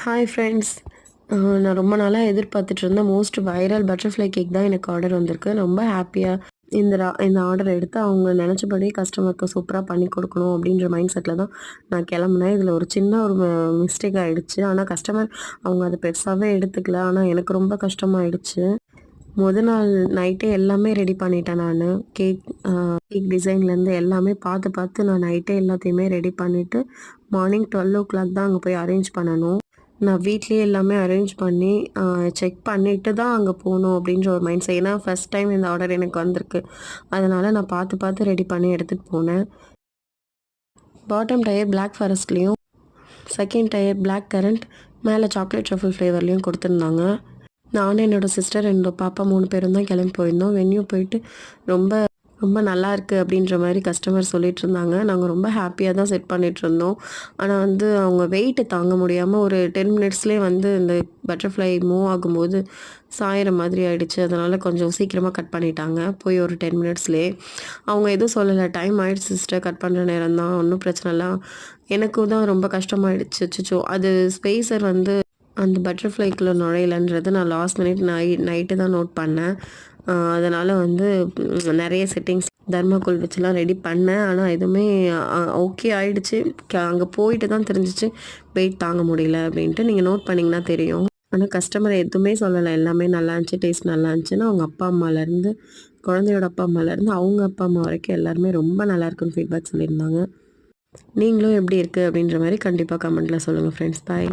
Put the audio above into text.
Hi friends. நான் ரொம்ப நாளாக எதிர்பார்த்துட்டு இருந்த மோஸ்ட் வைரல் பட்டர்ஃப்ளை கேக் தான் எனக்கு ஆர்டர் வந்திருக்கு. ரொம்ப ஹாப்பியாக இந்த ஆர்டர் எடுத்து அவங்க நினச்சபடி கஸ்டமருக்கு சூப்பராக பண்ணி கொடுக்கணும் அப்படின்ற மைண்ட் செட்டில் தான் நான் கிளம்புனேன். இதில் ஒரு சின்ன ஒரு மிஸ்டேக் ஆகிடுச்சு. ஆனால் கஸ்டமர் அவங்க அதை பெருசாகவே எடுத்துக்கல. ஆனால் எனக்கு ரொம்ப கஷ்டமாயிடுச்சு. நாள் நைட்டே எல்லாமே ரெடி பண்ணிட்டேன் நான். கேக் டிசைன்லேருந்து எல்லாமே பார்த்து பார்த்து நான் நைட்டே எல்லாத்தையுமே ரெடி பண்ணிவிட்டு மார்னிங் 12:00 தான் அங்கே போய் அரேஞ்ச் பண்ணணும். நான் வீட்லேயே எல்லாமே அரேஞ்ச் பண்ணி செக் பண்ணிவிட்டு தான் அங்கே போகணும் அப்படின்ற ஒரு மைண்ட் செட். ஏன்னா ஃபஸ்ட் டைம் இந்த ஆர்டர் எனக்கு வந்திருக்கு. அதனால் நான் பார்த்து பார்த்து ரெடி பண்ணி எடுத்துகிட்டு போனேன். பாட்டம் டயர் பிளாக் ஃபாரஸ்ட்லேயும், செகண்ட் டயர் பிளாக் கரண்ட், மேலே சாக்லேட் ட்ரஃபிள் ஃப்ளேவர்லேயும் கொடுத்துருந்தாங்க. நானும் என்னோடய சிஸ்டர், என்னோடய பாப்பா 3 பேரும் தான் கிளம்பி போயிருந்தோம். வென்யூ போயிட்டு ரொம்ப ரொம்ப நல்லா இருக்குது அப்படின்ற மாதிரி கஸ்டமர் சொல்லிட்டு இருந்தாங்க. நாங்கள் ரொம்ப ஹாப்பியாக தான் செட் பண்ணிகிட்டு இருந்தோம். ஆனால் அவங்க வெயிட்டு தாங்க முடியாமல் ஒரு 10 மினிட்ஸ்லேயே இந்த பட்டர்ஃப்ளை மூவ் ஆகும்போது சாயிற மாதிரி ஆகிடுச்சு. அதனால் கொஞ்சம் சீக்கிரமாக கட் பண்ணிட்டாங்க. போய் ஒரு 10 மினிட்ஸ்லேயே அவங்க எதுவும் சொல்லலை. டைம் ஆகிடுச்சு சிஸ்டர், கட் பண்ணுற நேரம் தான், ஒன்றும் பிரச்சனை இல்லை. எனக்கும் தான் ரொம்ப கஷ்டமாயிடுச்சு. அச்சோ, அது ஸ்பேஸர் அந்த பட்டர்ஃப்ளைக்குள்ளே நுழையலன்றது நான் லாஸ்ட் மினிட் நைட்டு தான் நோட் பண்ணேன். அதனால் நிறைய செட்டிங்ஸ் தர்மாக்கோல் வச்சுலாம் ரெடி பண்ணேன். ஆனால் எதுவுமே ஓகே ஆகிடுச்சு. அங்கே போயிட்டு தான் தெரிஞ்சிச்சு வெயிட் தாங்க முடியல அப்படின்ட்டு. நீங்கள் நோட் பண்ணிங்கன்னா தெரியும். ஆனால் கஸ்டமர் எதுவுமே சொல்லலை. எல்லாமே நல்லா இருந்துச்சு, டேஸ்ட் நல்லா இருந்துச்சுன்னு அவங்க அப்பா அம்மாலேருந்து, குழந்தையோட அப்பா அம்மாலேருந்து அவங்க அப்பா அம்மா வரைக்கும் எல்லாருமே ரொம்ப நல்லா இருக்குன்னு ஃபீட்பேக் சொல்லியிருந்தாங்க. நீங்களும் எப்படி இருக்குது அப்படின்ற மாதிரி கண்டிப்பாக கமெண்ட்டில் சொல்லுங்கள் ஃப்ரெண்ட்ஸ். பாய்.